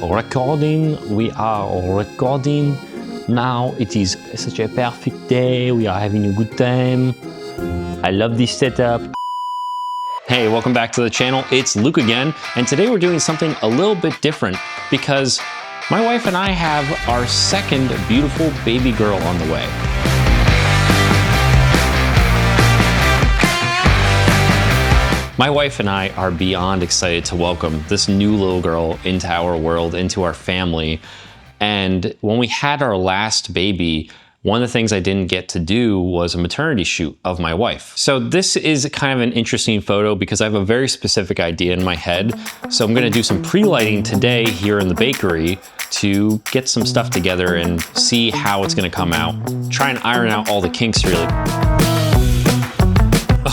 recording. We are recording. Now it is such a perfect day. We are having a good time. I love this setup. Hey, welcome back to the channel. It's Luke again, and today we're doing something a little bit different because my wife and I have our second beautiful baby girl on the way. My wife and I are beyond excited to welcome this new little girl into our world, into our family. And when we had our last baby, one of the things I didn't get to do was a maternity shoot of my wife. So this is kind of an interesting photo because I have a very specific idea in my head. So I'm gonna do some pre-lighting today here in the bakery to get some stuff together and see how it's gonna come out. Try and iron out all the kinks really.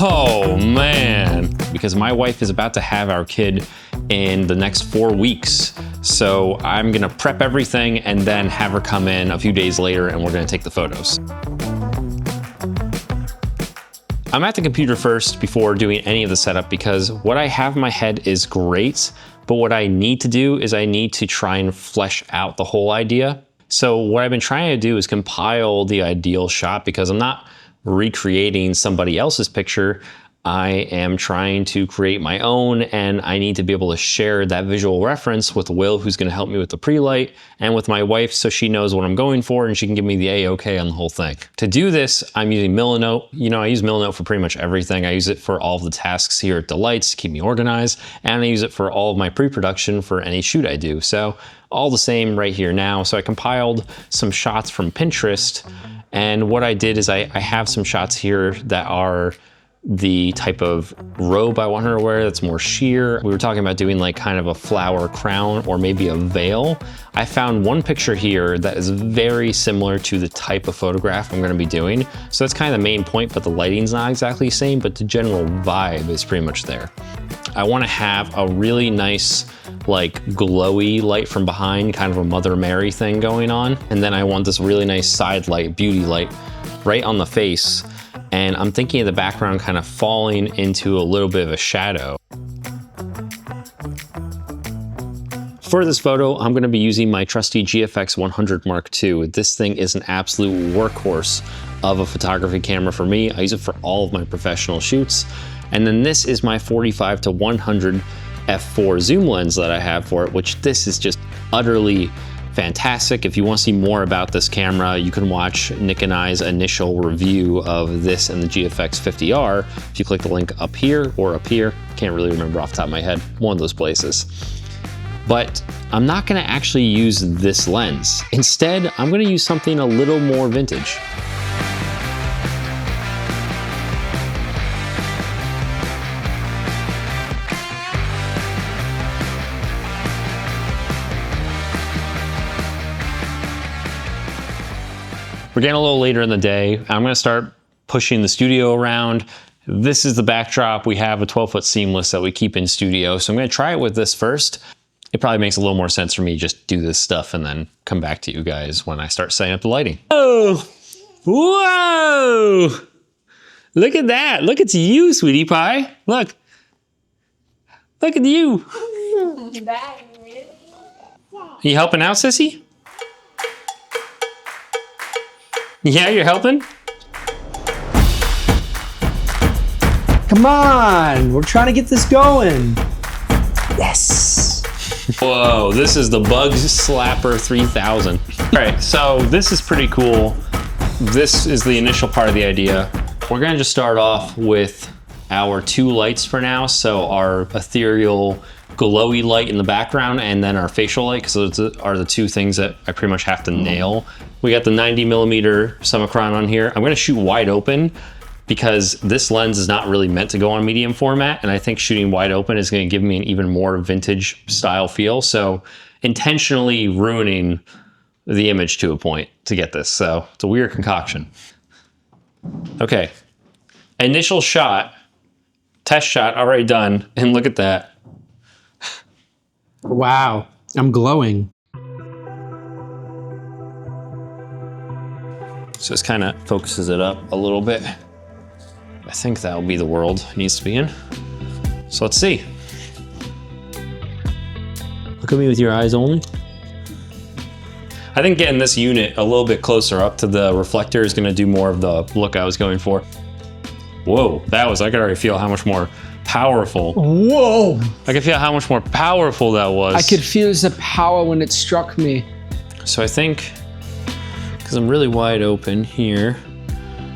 Oh man, because my wife is about to have our kid in the next 4 weeks. So I'm gonna prep everything and then have her come in a few days later and we're gonna take the photos. I'm at the computer first before doing any of the setup because what I have in my head is great, but what I need to do is I need to try and flesh out the whole idea. So what I've been trying to do is compile the ideal shot because I'm not recreating somebody else's picture. I am trying to create my own, and I need to be able to share that visual reference with Will, who's going to help me with the pre-light, and with my wife so she knows what I'm going for and she can give me the A-OK on the whole thing. To do this, I'm using Milanote. You know, I use Milanote for pretty much everything. I use it for all of the tasks here at Delights to keep me organized, and I use it for all of my pre-production for any shoot I do. So all the same right here now. So I compiled some shots from Pinterest, and what I did is I have some shots here that are the type of robe I want her to wear that's more sheer. We were talking about doing like kind of a flower crown or maybe a veil. I found one picture here that is very similar to the type of photograph I'm gonna be doing. So that's kind of the main point, but the lighting's not exactly the same, but the general vibe is pretty much there. I wanna have a really nice like glowy light from behind, kind of a Mother Mary thing going on. And then I want this really nice side light, beauty light right on the face. And I'm thinking of the background kind of falling into a little bit of a shadow. For this photo, I'm gonna be using my trusty GFX 100 Mark II. This thing is an absolute workhorse of a photography camera for me. I use it for all of my professional shoots. And then this is my 45 to 100 f4 zoom lens that I have for it, which this is just utterly fantastic. If you want to see more about this camera, you can watch Nick and I's initial review of this and the GFX 50R. If you click the link up here or up here, can't really remember off the top of my head, one of those places. But I'm not gonna actually use this lens. Instead, I'm gonna use something a little more vintage. We're getting a little later in the day. I'm gonna start pushing the studio around. This is the backdrop. We have a 12-foot seamless that we keep in studio. So I'm gonna try it with this first. It probably makes a little more sense for me to just do this stuff and then come back to you guys when I start setting up the lighting. Oh, whoa! Look at that, look, it's you, sweetie pie. Look at you. You helping out, sissy? Yeah, you're helping? Come on, we're trying to get this going. Yes. Whoa, this is the Bug Slapper 3000. All right, so this is pretty cool. This is the initial part of the idea. We're gonna just start off with our two lights for now. So our ethereal glowy light in the background and then our facial light, because those are the two things that I pretty much have to nail. We got the 90mm Summicron on here. I'm gonna shoot wide open because this lens is not really meant to go on medium format, and I think shooting wide open is gonna give me an even more vintage style feel. So intentionally ruining the image to a point to get this. So it's a weird concoction. Okay, initial shot, test shot already done, and look at that. Wow, I'm glowing. So this kind of focuses it up a little bit. I think that'll be the world it needs to be in. So let's see. Look at me with your eyes only. I think getting this unit a little bit closer up to the reflector is gonna do more of the look I was going for. Whoa, I could already feel how much more powerful. Whoa! I could feel how much more powerful that was. I could feel the power when it struck me. So I think, because I'm really wide open here.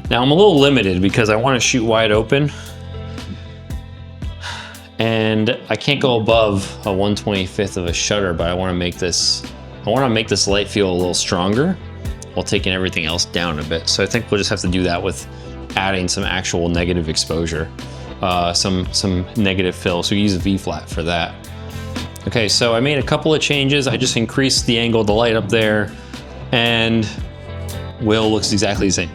Now I'm a little limited because I want to shoot wide open. And I can't go above a 1/25th of a shutter, but I want to make this light feel a little stronger while taking everything else down a bit. So I think we'll just have to do that with adding some actual negative exposure, some negative fill. So we use a V-flat for that. Okay, so I made a couple of changes. I just increased the angle of the light up there, and Will looks exactly the same.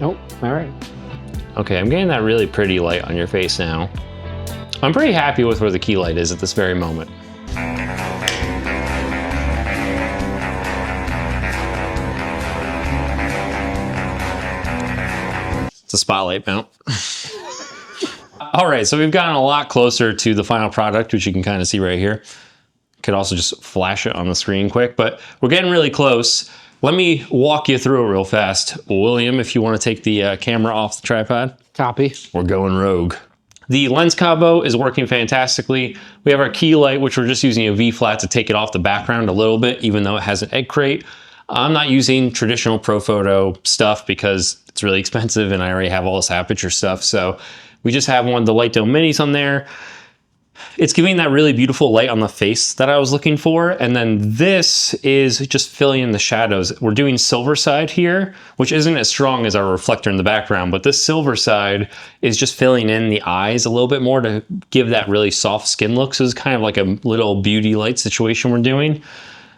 Nope, all right. Okay, I'm getting that really pretty light on your face now. I'm pretty happy with where the key light is at this very moment. It's a spotlight mount. All right, so we've gotten a lot closer to the final product, which you can kind of see right here. Could also just flash it on the screen quick, but we're getting really close. Let me walk you through it real fast. William, if you want to take the camera off the tripod. Copy. We're going rogue. The lens combo is working fantastically. We have our key light, which we're just using a V-flat to take it off the background a little bit, even though it has an egg crate. I'm not using traditional profoto stuff because it's really expensive and I already have all this aperture stuff. So we just have one of the Light Dome minis on there. It's giving that really beautiful light on the face that I was looking for. And then this is just filling in the shadows. We're doing silver side here, which isn't as strong as our reflector in the background, but this silver side is just filling in the eyes a little bit more to give that really soft skin look. So it's kind of like a little beauty light situation we're doing.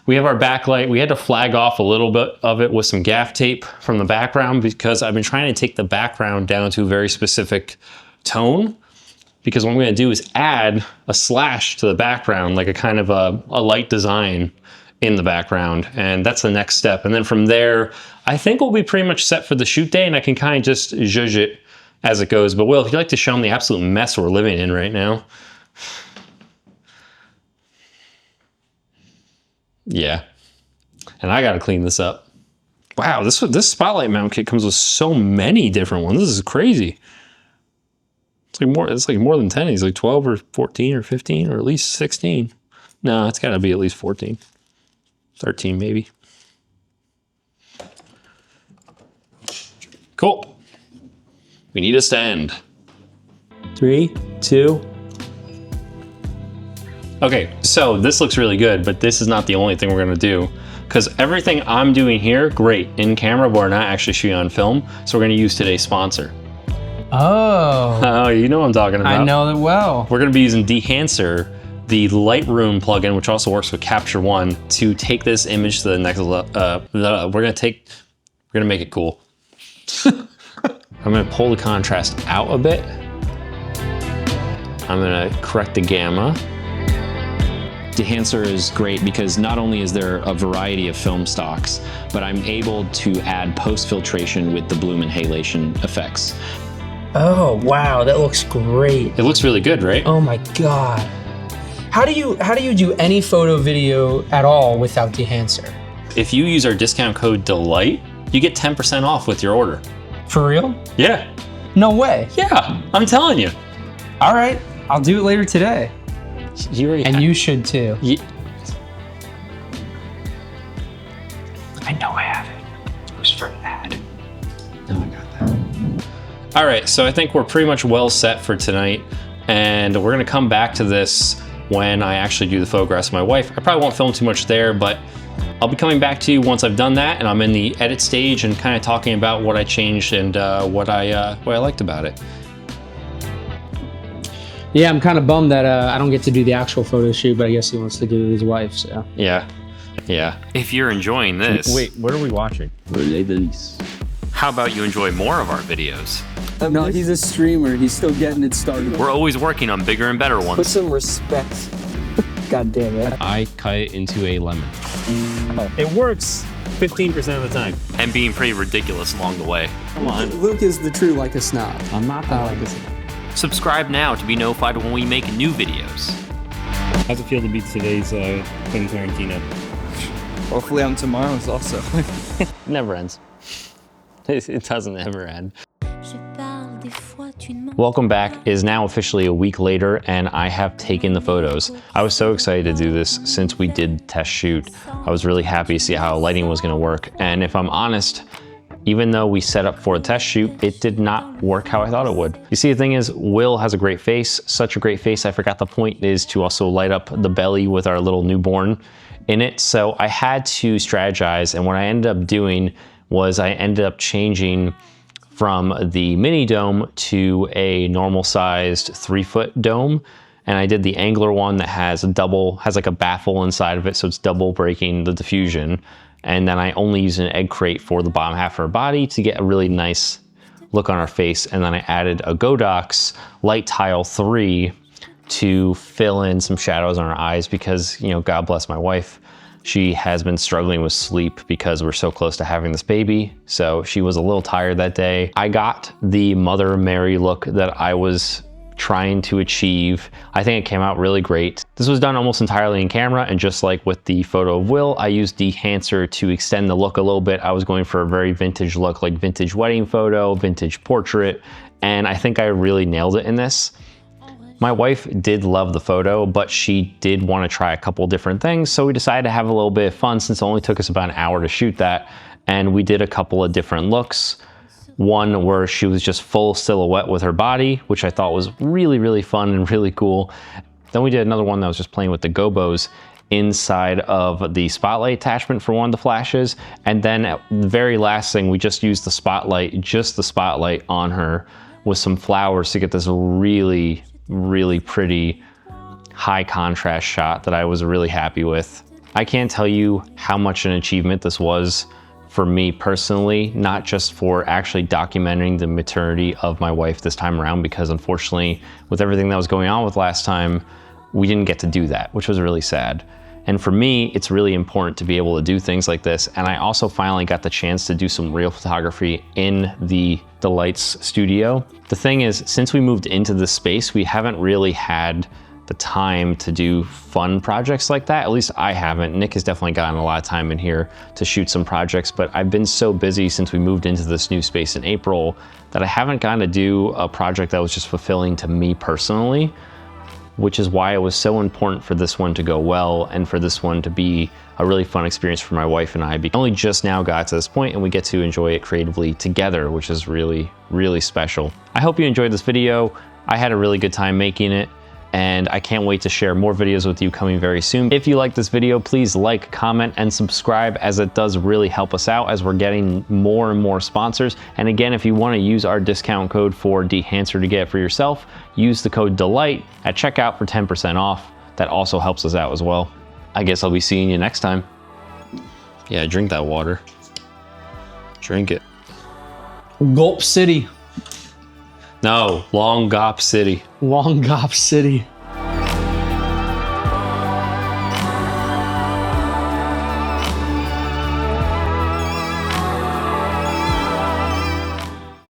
We have our backlight. We had to flag off a little bit of it with some gaff tape from the background because I've been trying to take the background down to a very specific tone. Because what I'm gonna do is add a slash to the background, like a kind of a light design in the background. And that's the next step. And then from there, I think we'll be pretty much set for the shoot day and I can kind of just zhuzh it as it goes. But Will, if you'd like to show them the absolute mess we're living in right now. Yeah, and I gotta clean this up. Wow, this spotlight mount kit comes with so many different ones. This is crazy. It's like more than 10. It's like 12 or 14 or 15 or at least 16. No, it's gotta be at least 14. 13 maybe. Cool. We need a stand. 3, 2. Okay, so this looks really good, but this is not the only thing we're gonna do because everything I'm doing here, great in camera, but we're not actually shooting on film. So we're gonna use today's sponsor. Oh, you know what I'm talking about. I know that well. We're gonna be using Dehancer, the Lightroom plugin, which also works with Capture One, to take this image to the next level. We're gonna make it cool. I'm gonna pull the contrast out a bit. I'm gonna correct the gamma. Dehancer is great because not only is there a variety of film stocks, but I'm able to add post-filtration with the bloom and halation effects. Oh, wow, that looks great. It looks really good, right? Oh my God. How do you do any photo video at all without Dehancer? If you use our discount code DELIGHT, you get 10% off with your order. For real? Yeah. No way. Yeah, I'm telling you. All right, I'll do it later today. You should too. I know I have it. It was for an ad. Oh, I got that. All right, so I think we're pretty much well set for tonight, and we're gonna come back to this when I actually do the photographs of my wife. I probably won't film too much there, but I'll be coming back to you once I've done that and I'm in the edit stage and kind of talking about what I changed and what I liked about it. Yeah, I'm kind of bummed that I don't get to do the actual photo shoot, but I guess he wants to do it with his wife, so. Yeah. If you're enjoying this. Wait, what are we watching? How about you enjoy more of our videos? No, he's a streamer. He's still getting it started. We're always working on bigger and better Put ones. some respect. God damn it. I cut it into a lemon. It works 15% of the time. And being pretty ridiculous along the way. Come on. Luke is the true like a snob. I'm not that like this. Subscribe now to be notified when we make new videos. How's it feel to be today's Quentin Tarantino? Hopefully I'm tomorrow's also. It never ends. It doesn't ever end. Welcome Back is now officially a week later, and I have taken the photos. I was so excited to do this since we did test shoot. I was really happy to see how lighting was gonna work. And if I'm honest, even though we set up for a test shoot, it did not work how I thought it would. You see, the thing is, Will has a great face, such a great face. I forgot the point is to also light up the belly with our little newborn in it. So I had to strategize, and what I ended up doing was I ended up changing from the mini dome to a normal sized 3-foot dome. And I did the angular one that has like a baffle inside of it, so it's double breaking the diffusion. And then I only used an egg crate for the bottom half of her body to get a really nice look on her face. And then I added a godox light tile 3 to fill in some shadows on her eyes because, you know, God bless my wife. She has been struggling with sleep because we're so close to having this baby. So she was a little tired that day. I got the Mother Mary look that I was trying to achieve. I think it came out really great. This was done almost entirely in camera, and just like with the photo of Will, I used Dehancer to extend the look a little bit. I was going for a very vintage look, like vintage wedding photo, vintage portrait, and I think I really nailed it in this. My wife did love the photo, but she did want to try a couple different things, so we decided to have a little bit of fun since it only took us about an hour to shoot that, and we did a couple of different looks. One where she was just full silhouette with her body, which I thought was really, really fun and really cool. Then we did another one that was just playing with the gobos inside of the spotlight attachment for one of the flashes. And then at the very last thing, we just used the spotlight on her with some flowers to get this really, really pretty high contrast shot that I was really happy with. I can't tell you how much an achievement this was for me personally, not just for actually documenting the maternity of my wife this time around, because unfortunately with everything that was going on with last time, we didn't get to do that, which was really sad. And for me, it's really important to be able to do things like this. And I also finally got the chance to do some real photography in the Lights studio. The thing is, since we moved into this space, we haven't really had the time to do fun projects like that. At least I haven't. Nick has definitely gotten a lot of time in here to shoot some projects, but I've been so busy since we moved into this new space in April that I haven't gotten to do a project that was just fulfilling to me personally, which is why it was so important for this one to go well and for this one to be a really fun experience for my wife and I. We only just now got to this point and we get to enjoy it creatively together, which is really, really special. I hope you enjoyed this video. I had a really good time making it, and I can't wait to share more videos with you coming very soon. If you like this video, please like, comment, and subscribe, as it does really help us out as we're getting more and more sponsors. And again, if you want to use our discount code for Dehancer to get it for yourself, use the code DELIGHT at checkout for 10% off. That also helps us out as well. I guess I'll be seeing you next time. Yeah, drink that water. Drink it. Gulp City. No, Long Gop City. Long Gop City.